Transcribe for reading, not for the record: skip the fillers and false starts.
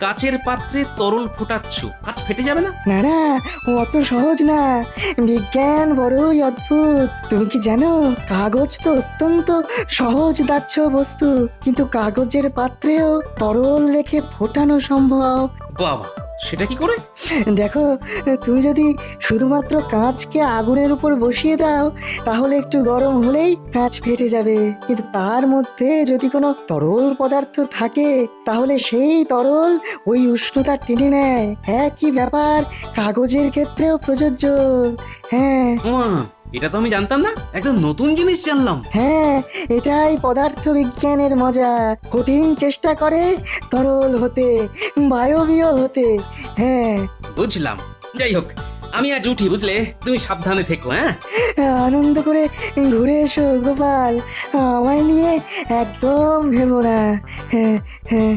কাচের পাত্রে তরল ফোটাচ্ছ, কাচ ফেটে যাবে না? না না, অত সহজ না। বিজ্ঞান বড়ই অদ্ভুত। তুমি কি জানো, কাগজ তো অত্যন্ত সহজ দাহ্য বস্তু, কিন্তু কাগজের পাত্রেও তরল রেখে ফোটানো সম্ভব। বাবা, সেটা কি করে? দেখো, তুমি যদি শুধুমাত্র কাঁচকে আগুনের উপর বসিয়ে দাও, তাহলে একটু গরম হলেই কাঁচ ফেটে যাবে। কিন্তু তার মধ্যে যদি কোনো তরল পদার্থ থাকে, তাহলে সেই তরল ওই উষ্ণতা টেনে নেয়। একই ব্যাপার কাগজের ক্ষেত্রেও প্রযোজ্য। হ্যাঁ ওমা, এটা তো আমি জানতাম না, একদম নতুন জিনিস জানলাম। হ্যাঁ, এটাই পদার্থ বিজ্ঞানের মজা। কঠিন চেষ্টা করে তরল হতে, বায়বীয় হতে। হ্যাঁ, বুঝলাম। যাই হোক, আমি আজ উঠি, বুঝলে? তুমি সাবধানে থেকো, হ্যাঁ? আনন্দ করে ঘুরে এসো গোপাল, আমায় নিয়ে একদম ভেবো না। হ্যাঁ হ্যাঁ।